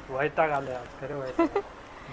वैताग आलाय आज खरं वैताग.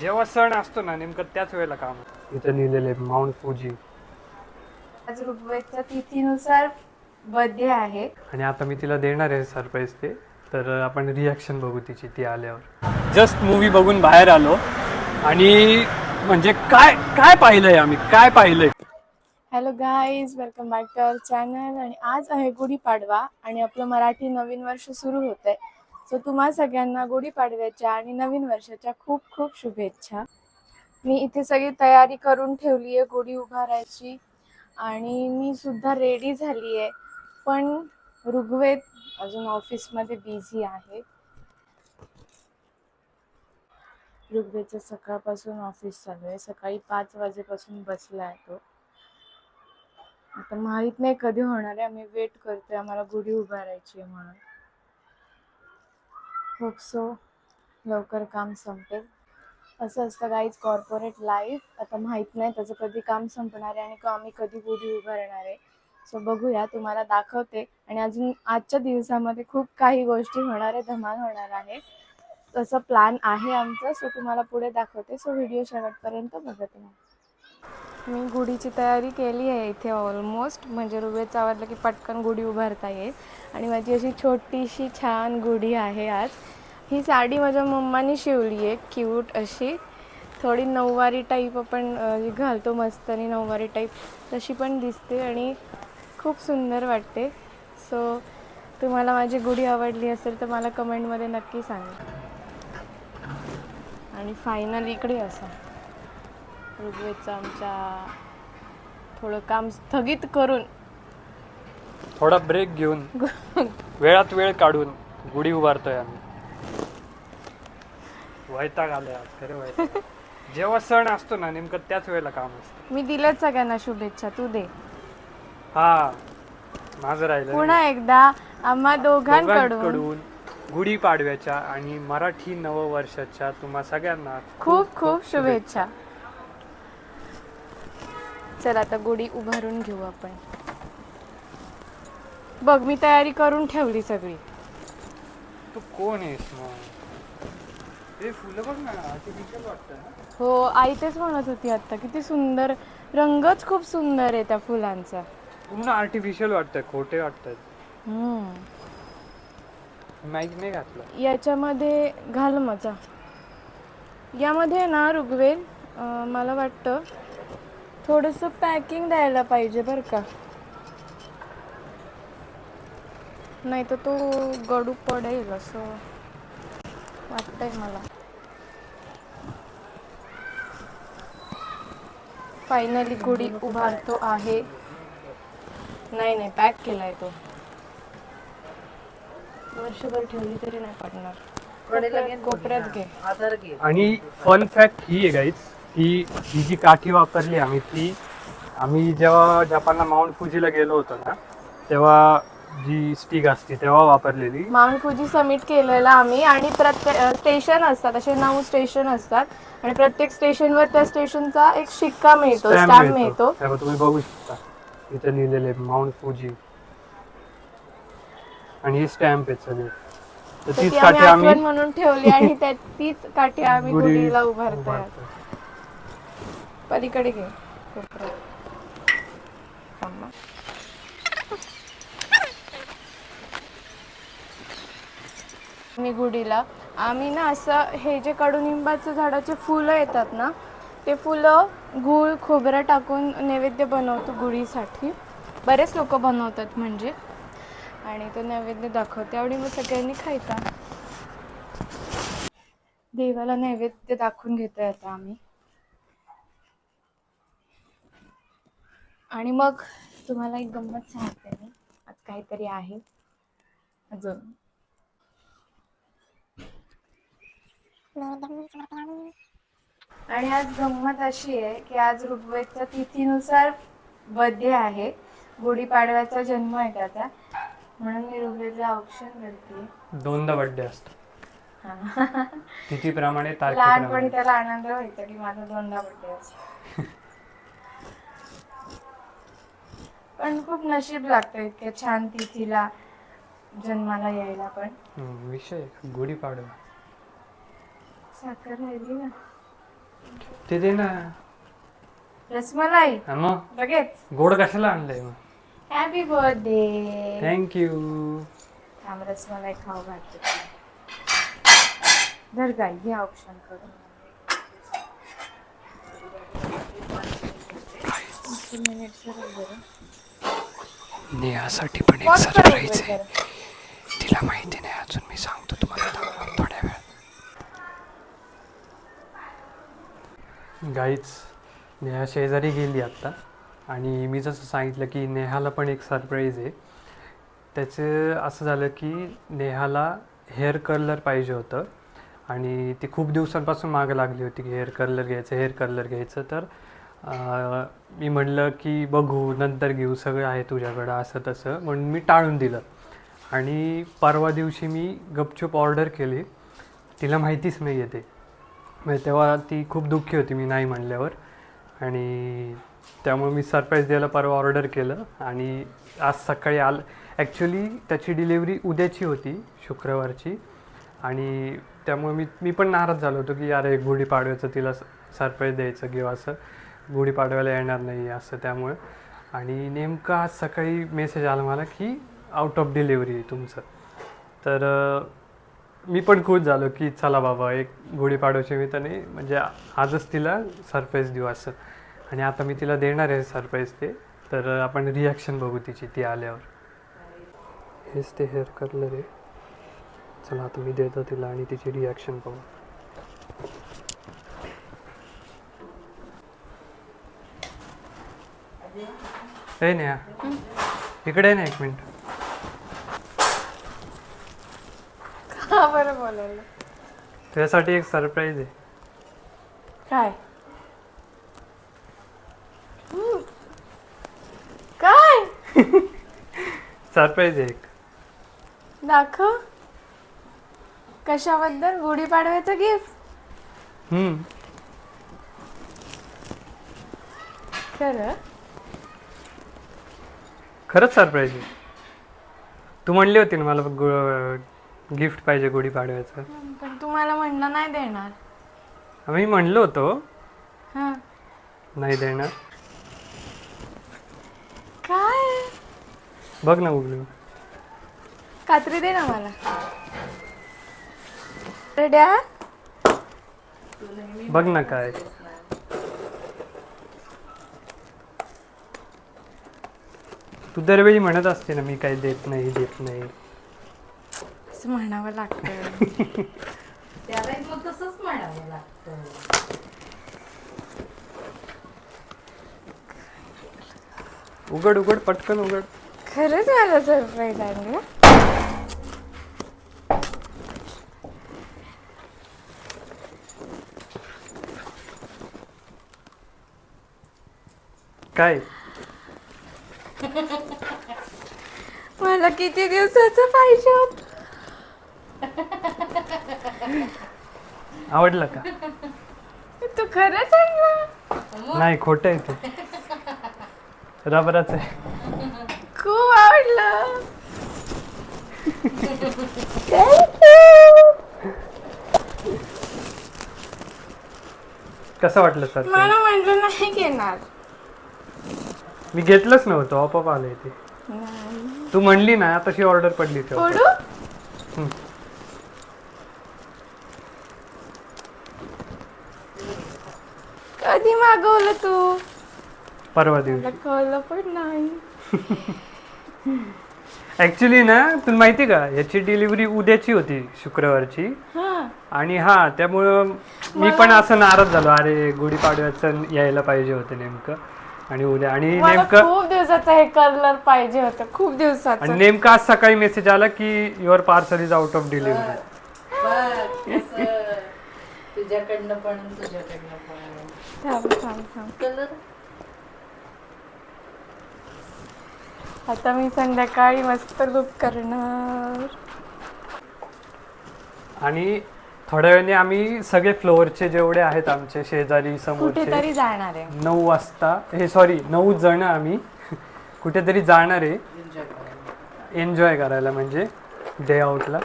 जेव्हा सण असतो ना नेमकं त्याच वेळेला काम होतं. इथं लिहिलेले माउंट फुजी. आज ऋग्वेदच्या तिथीनुसार बर्थडे आहे आणि आता मी तिला देणार आहे सरप्राईज ते. तर आपण रिॲक्शन बघू तिची ती आल्यावर. जस्ट मूवी बघून बाहेर आलो आणि म्हणजे काय काय पाहिलंय आम्ही, काय पाहिलंय. Hello guys, welcome back to our channel. आणि आज आहे गुढीपाडवा आणि आपलं मराठी नवीन वर्ष सुरू होत आहे. सो तुम्हा सगळ्यांना गुढीपाडव्याच्या आणि नवीन वर्षाच्या खूप खूप शुभेच्छा. मी इथे सगळी तयारी करून ठेवली आहे गुढी उभारायची आणि मी सुद्धा रेडी झाली आहे. पण ऋग्वेद अजून ऑफिसमध्ये बिझी आहे. ऋग्वेदचं सकाळपासून ऑफिस चालू आहे. सकाळी 5 वाजेपासून बसला आहे तो. आता माहित नाही कधी होणार आहे. आम्ही वेट करतोय, आम्हाला गुढी उभारायची आहे म्हणून. होप सो लवकर काम संपेल. असं असतं गाईज कॉर्पोरेट लाईफ. आता माहित नाही त्याचं कधी काम संपणार आहे आणि आम्ही कधी गुढी उभारणार आहे. सो बघूया, तुम्हाला दाखवते. आणि अजून आजच्या दिवसामध्ये खूप काही गोष्टी होणार आहे, धमाल होणार आहे. तसं प्लॅन आहे आमचं. सो तुम्हाला पुढे दाखवते. सो व्हिडिओ शेवटपर्यंत बघत राहा. मी गुढीची तयारी केली आहे इथे ऑलमोस्ट. म्हणजे ऋग्वेदचं आवडलं की पटकन गुढी उभारता येईल. आणि माझी अशी छोटीशी छान गुढी आहे आज. ही साडी माझ्या मम्मानी शिवली आहे, क्यूट अशी. थोडी नऊवारी टाईप आपण घालतो मस्तनी नऊवारी टाईप, तशी पण दिसते आणि खूप सुंदर वाटते. सो तुम्हाला माझी गुढी आवडली असेल तर मला कमेंटमध्ये नक्की सांगा. आणि फायनल इकडे असं ऋग्वेदचं आमच्या थोडं काम स्थगित करून थोडा ब्रेक घेऊन वेळात वेळ काढून गुढी उभारतोय आम्ही. वैताग आलाय आज खरं वैताग. जेव्हा सण असतो ना नेमकं त्याच वेळेला काम असतं. मी दिलंच सगळ्यांना शुभेच्छा, तू दे. हा, माझं राहिलं पुन्हा एकदा आम्हा दोघांकडून गुढीपाडव्याच्या आणि मराठी नववर्षाच्या तुम्हा सगळ्यांना खूप खूप शुभेच्छा. चल आता गुढी उभारून घेऊ आपण. बघ, मी तयारी करून ठेवली सगळी. तू कोण आहेस मग? हे फुलं बघ ना, आर्टिफिशियल वाटतं ना. हो, आई तेच म्हणत होती आता, किती सुंदर रंगच खूप सुंदर आहे त्या फुलांचा. पूर्ण आर्टिफिशियल वाटतंय, खोटे वाटतात. माईक नाही घातलं याच्यामध्ये घाल मजा. यामध्ये ना ऋग्वेद मला वाटतं थोडंसं पॅकिंग द्यायला पाहिजे बरं का, नाही तर तो गडू पडेल असं वाटतंय मला. फायनली गुढी उभारतो आहे. नाही नाही, पॅक केलाय तो. वर्षभर ठेवली तरी नाही पडणार. कोपऱ्यात घे. आणि फन फॅक्ट ही आहे गाईज, ही जी काठी वापरली आम्ही जेव्हा जपानला माउंट फुजीला गेलो होतो ना, तेव्हा जी स्टिक असते तेव्हा वापरलेली. माउंट फुजी समिट केलेला आम्ही. आणि प्रत्येक स्टेशन असतात, असे 9 स्टेशन असतात आणि प्रत्येक स्टेशनवर त्या स्टेशनचा एक शिक्का मिळतो, स्टॅम्प मिळतो. तेव्हा तुम्ही बघू शकता इथे लिहिलेले माउंट फुजी आणि ही स्टॅम्प आहे सगळे. तर ती तीच आम्ही काठी आठवण म्हणून ठेवली आणि तीच काठी आम्ही गुढीला उभारतोय. पलीकडे घे कोपऱ्यात. मी गुढीला आम्ही ना असं हे जे कडुनिंबाचं झाडाचे फुलं येतात ना, ते फुलं गूळ खोबरं टाकून नैवेद्य बनवतो गुढीसाठी. बरेच लोक बनवतात म्हणजे. आणि तो नैवेद्य दाखवते आणि मग सगळ्यांनी खायचा. देवाला नैवेद्य दाखवून घेतोय आता आम्ही. आणि मग तुम्हाला एक गंमत सांगते मी. आज काहीतरी आहे अजून. आणि आज गंमत अशी आहे की आज ऋग्वेदच्या तिथीनुसार बर्थडे आहे. गुढीपाडव्याचा जन्म आहे त्याचा, म्हणून मी ऋग्वेदला ऑप्शन करते. दोनदा बर्थडे असतो तिथीप्रमाणे, लहानपणी त्याला आनंद व्हायचा की माझा दोनदा बर्थडे असतो. पण खूप नशीब लागतं इतक्या छान तिथीला जन्माला यायला. पण विषय गुढीपाडवा. साखर राहिली ना. ते दे ना. रसमलाई हा मग लगेच. गोड कशाला आणलंय मग? Happy birthday. थँक्यू. थांब रसमलाई खाऊ घालते. धर गाई घे ऑप्शन करून. नेहासाठी पण एक Pause करा एक सरप्राईज वेळ आहे. तिला माहिती नाही अजून, मी सांगतो तुम्हाला थोड्या वेळ. गाईच नेहा शेजारी गेली आत्ता, आणि मी जसं सांगितलं की नेहाला पण एक सरप्राईज आहे. त्याचं असं झालं की नेहाला हेअर कर्लर पाहिजे होतं, आणि ती खूप दिवसांपासून मागं लागली होती की हेअर कर्लर घ्यायचं. तर मी म्हणलं की बघू नंतर घेऊ, सगळं आहे तुझ्याकडं असं तसं म्हणून मी टाळून दिलं. आणि परवा दिवशी मी गपचूप ऑर्डर केली, तिला माहितीच नाही आहे ते. म्हणजे तेव्हा ती खूप दुःखी होती मी नाही म्हणल्यावर, आणि त्यामुळे मी सरप्राईज द्यायला परवा ऑर्डर केलं. आणि आज सकाळी ॲक्च्युली त्याची डिलिव्हरी उद्याची होती, शुक्रवारची. आणि त्यामुळे मी पण नाराज झालो होतो की अरे गुढीपाडव्याचं तिला सरप्राईज द्यायचं किंवा असं, गुढीपाडव्याला येणार नाही असं. त्यामुळे आणि नेमकं आज सकाळी मेसेज आला मला की आउट ऑफ डिलिव्हरी आहे तुमचं. तर मी पण खुश झालो की चला बाबा, एक गुढीपाडव्याच्या निमित्ताने म्हणजे आजच तिला सरप्राईज देऊ असं. आणि आता मी तिला देणार आहे सरप्राईज ते. तर आपण रिॲक्शन बघू तिची ती आल्यावर. हेच ते हेअर कर्लर आहे. चला आता मी देतो तिला आणि तिची रिॲक्शन पाहू. हे नेहा इकडे ना एक मिनिट. का बरं बोलायला? तुझ्यासाठी एक सरप्राईज आहे. काय? काय सरप्राईज आहे एक. दाखव. कशाबद्दल? गुढीपाडव्याचं गिफ्ट? खरं? खरंच सरप्राईज आहे. तू म्हणली होती ना मला गिफ्ट पाहिजे गुढीपाडव्याचं. पण तुम्हाला म्हणलं नाही देणार. मी म्हणलो होतो हा. नाही देणार. काय? बघ ना उघडून. कात्री दे ना मला. रेड्या? बघ ना काय. तू दरवेळी म्हणत असते ना मी काही देत नाही. असं म्हणावं लागतं. त्याला मग तसंच म्हणावं लागतं. उघड पटकन उघड. खरंच मला सरप्राईज आणलं. काय? मला किती दिवसाचं पाहिजे होत. आवडलं का? तू खरंच आणलं? नाही खोटं आहे ते. रबराच आहे. खूप आवडलं. कसं वाटलं सर? मला म्हटलं नाही घेणार. मी घेतलंच नव्हतं, ऑपअप आलंय ते. तू म्हणली ना तशी ऑर्डर पडली तेव्हा. फोडू? कधी मागवलं तू? परवा दिवशी. मला कळलं पण नाही. ऍक्च्युली ना तुला माहिती का, याची डिलिव्हरी उद्याची होती, शुक्रवारची. हा. आणि त्यामुळं मी पण असं नाराज झालो, अरे गुढीपाडव्याचं यायला पाहिजे होतं नेमकं, आणि उद्या. आणि मला नेमकं खूप दिवसाचं हे कलर पाहिजे होतं, खूप दिवसाचं. आणि नेमकं आज सकाळी मेसेज आला की your parcel is out of delivery. तुझ्याकडनं पण तुझ्याकडनं पण. थांब. कलर आता मी संध्याकाळी मस्त लुक करणार. आणि थोड्या वेळाने आम्ही सगळे फ्लोअरचे जेवढे आहेत आमचे शेजारी समोरचे कुठेतरी जाणार आहे. 9 वाजता, 9 जण आम्ही कुठेतरी जाणार आहे एन्जॉय करायला, म्हणजे डे आउटला.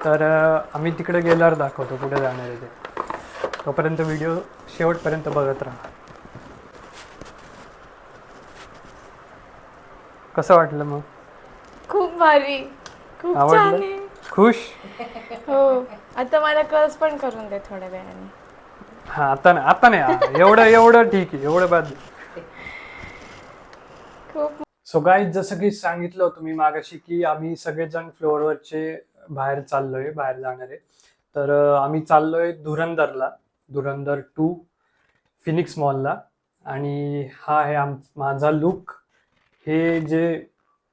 तर आम्ही तिकडे गेल्यावर दाखवतो कुठे जाणार आहे ते. तोपर्यंत व्हिडिओ शेवटपर्यंत बघत राहा. कसं वाटलं मग? खूप भारी, खूप छान आवडलं? आहे. खुश? हो, आता मला कर्ज पण करून दे थोड्या वेळाने. हा आता नाही एवढं ठीक आहे, एवढं बाद. खूप सो गाईज, जसं की सांगितलं होतं मी मागाशी की आम्ही सगळेजण फ्लोअरवरचे बाहेर जाणार आहे. तर आम्ही चाललोय धुरंधर 2 फिनिक्स मॉलला. आणि हा आहे माझा लुक. हे जे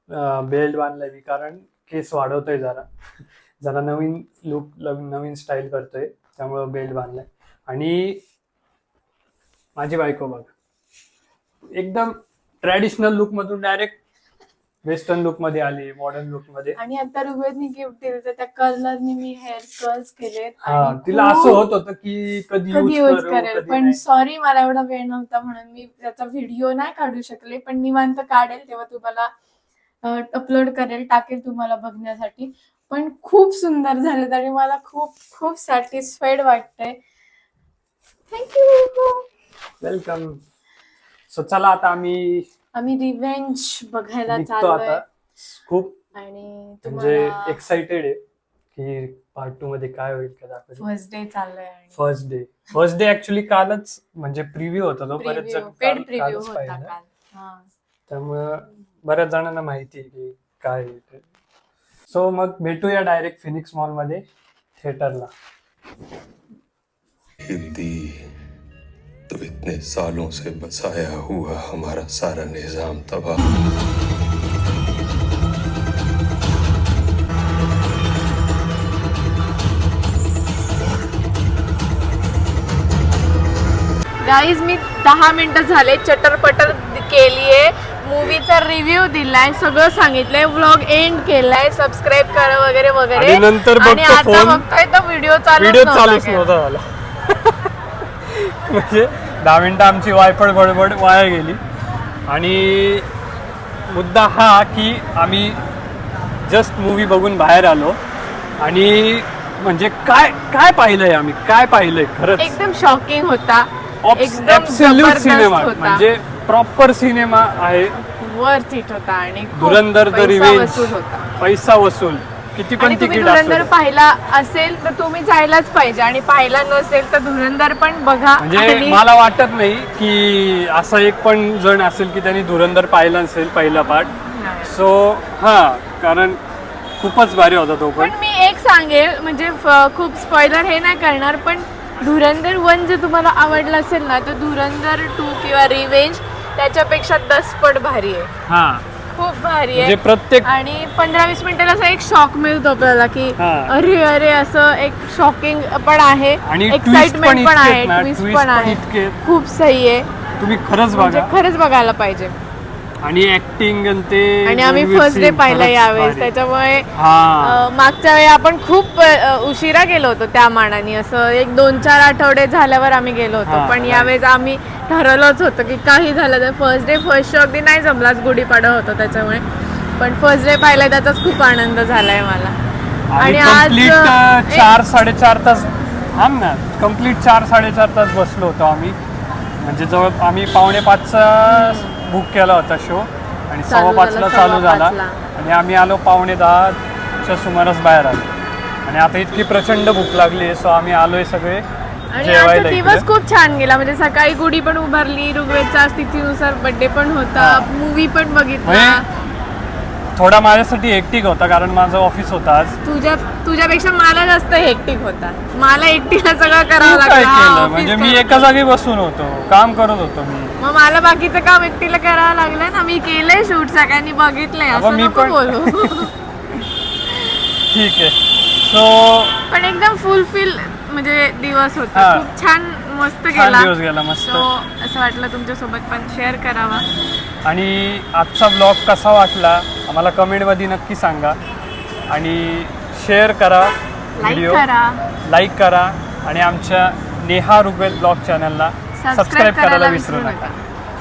बेल्ट बांधलाय मी कारण केस वाढवतोय जरा नवीन लुक, नवीन स्टाईल करतोय, त्यामुळं बेल्ट बांधलाय. आणि माझी बायको बघ, एकदम ट्रॅडिशनल लुक मधून डायरेक्ट वेस्टर्न लुक मध्ये आली, मॉडर्न लुक मध्ये. आणि आता ऋग्वेदनी गिफ्ट दिलं तर त्या कर्लरनी मी हेअर कर्ल्स केलेत. हा, आणि तिला असं होत होतं की कधी कधी यूज यूज करू, करेल, कधी पण नाही. सॉरी मला एवढा वेळ नव्हता म्हणून मी त्याचा व्हिडिओ नाही काढू शकले. पण निवांत काढेल तेव्हा तुम्हाला अपलोड करेल, टाकेल तुम्हाला बघण्यासाठी. पण खूप सुंदर झाले आणि मला खूप खूप सॅटिस्फाईड वाटतंय. थँक्यू. वेलकम. सो चला आता आम्ही रिव्हेंज बघायला निघतो चाललोय आता. खूप आणि म्हणजे तुम्हाला एक्साइटेड आहे की पार्ट 2 मध्ये काय होईल, काय दाखवेल. फर्स्ट डे चाललोय आणि फर्स्ट डे ऍक्च्युली कालच, म्हणजे प्रिव्ह्यू होता तो, बरेच जण पेड प्रिव्ह्यू कालच होता पाहिला. काल. हा. त्यामुळं बऱ्याच जणांना माहिती आहे की काय आहे ते. सो मग भेटूया डायरेक्ट फिनिक्स मॉल मध्ये थिएटरला. हिंदी तो इतने सालों से बसाया हुआ हमारा सारा निजाम तबाह. गाईज, मी 10 मिनिटं झाले चटरपटर केलीये, मूवीचा रिव्ह्यू दिलाय, सगळं सांगितलंय, व्लॉग एंड केलाय, सबस्क्राईब करा वगैरे वगैरे. आणि नंतर आणि बघतो आता फोन. बघतोय तर व्हिडिओ व्हिडिओ चालूच चालूच नव्हता. नव्हता झाला. म्हणजे 10 मिनिटं आमची वायफळ बडबड वाया गेली. आणि मुद्दा हा की आम्ही जस्ट मूवी बघून बाहेर आलो आणि म्हणजे काय पाहिलंय खरंच. एकदम शॉकिंग होता, एकदम ऍब्सोल्यूट जबरदस्त सिनेमा, होता, म्हणजे प्रॉपर सिनेमा आहे. वर्थ इट होता आणि खूप धुरंधर द पैसा रिव्हेंज, वसूल होता. पैसा वसूल. किती पण आणि तुम्ही तिकीट धुरंधर असतं, पाहिला असेल तर तुम्ही जायलाच पाहिजे, आणि पाहिला नसेल तर धुरंधर पण बघा. म्हणजे आणि मला वाटत नाही की असं एक पण जण असेल की त्यांनी धुरंधर पाहिला नसेल पहिला पार्ट. सो हा, कारण खूपच भारी होता तो पण. पण मी एक सांगेल, म्हणजे खूप स्पॉइलर हे नाही करणार, पण धुरंधर 1 जर तुम्हाला आवडलं असेल ना, तर धुरंधर 2 किंवा रिव्हेंज त्याच्यापेक्षा 10 पट भारी आहे. हा, खूप भारी म्हणजे आहे. प्रत्येक आणि 15-20 मिनिटाला असं एक शॉक मिळतो आपल्याला की हा. अरे असं एक शॉकिंग पण आहे, आणि twist एक्साइटमेंट पण आहे, ना, ट्विस्ट twist पण आहे, इतके खूप सही आहे. तुम्ही खरंच म्हणजे बघा. खरंच बघायला पाहिजे. आणि ऍक्टिंग आणि ते, आणि आम्ही रणवीर फर्स्ट डे सिंग पाहिला खरंच यावेळेस, भारी. त्याच्यामुळे हा, मागच्या वेळी आपण खूप उशिरा गेलो होतो त्या मानाने, असं एक 2-4 आठवडे झाल्यावर आम्ही गेलो होतो. हा, पण right. यावेळेस आम्ही ठरवलंच होतं की काही झालं तर फर्स्ट डे फर्स्ट शो अगदी नाही जमलाच, गुढीपाडा होतं त्याच्यामुळे, पण फर्स्ट डे पाहिला त्याचाच खूप आनंद झालाय मला. आणि आज कम्प्लीट 4-4.5 तास, हा ना, कम्प्लीट 4-4.5 तास बसलो होतो आम्ही. म्हणजे जवळ आम्ही 4:45चा बुक केला होता शो आणि 5:15ला चालू झाला. 5:15. आणि आम्ही आलो 9:45च्या सुमारास बाहेर आलो. आणि आता इतकी प्रचंड भूक लागली, सो आम्ही आलोय सगळे आणि जेवायला आजचा इकडे. दिवस खूप छान गेला, म्हणजे सकाळी गुढी पण उभारली, ऋग्वेदचा तिथीनुसार बर्थडे पण होता, हा. मूवी पण बघितला. म्हणजे थोडा माझ्यासाठी हेक्टिक होता कारण माझं ऑफिस होतं आज. तुझ्यापेक्षा मला जास्त हेक्टिक होता, मला एकटीला सगळं करावं तू काय लागलं. हा, केलं? office म्हणजे मी करायचं. एका जागी बसून होतो, काम करत होतो मी. मग मला बाकीचं काम एकटीला करावं लागलं ना. मी केलंय शूट, सगळ्यांनी बघितलंय, अगं, असं मी नको पण- बोलू. ठीक आहे. सो पण एकदम फुलफिल म्हणजे दिवस होता, हा. खूप छान, मस्त छान गेला. दिवस गेला, मस्त. सो असं वाटलं तुमच्यासोबत पण शेअर करावा. आणि आजचा ब्लॉग कसा वाटला आम्हाला कमेंटमध्ये नक्की सांगा. आणि शेअर करा, व्हिडिओ लाईक करा आणि आमच्या नेहा ऋग्वेद ब्लॉग चॅनलला सबस्क्राईब करायला विसरू नका.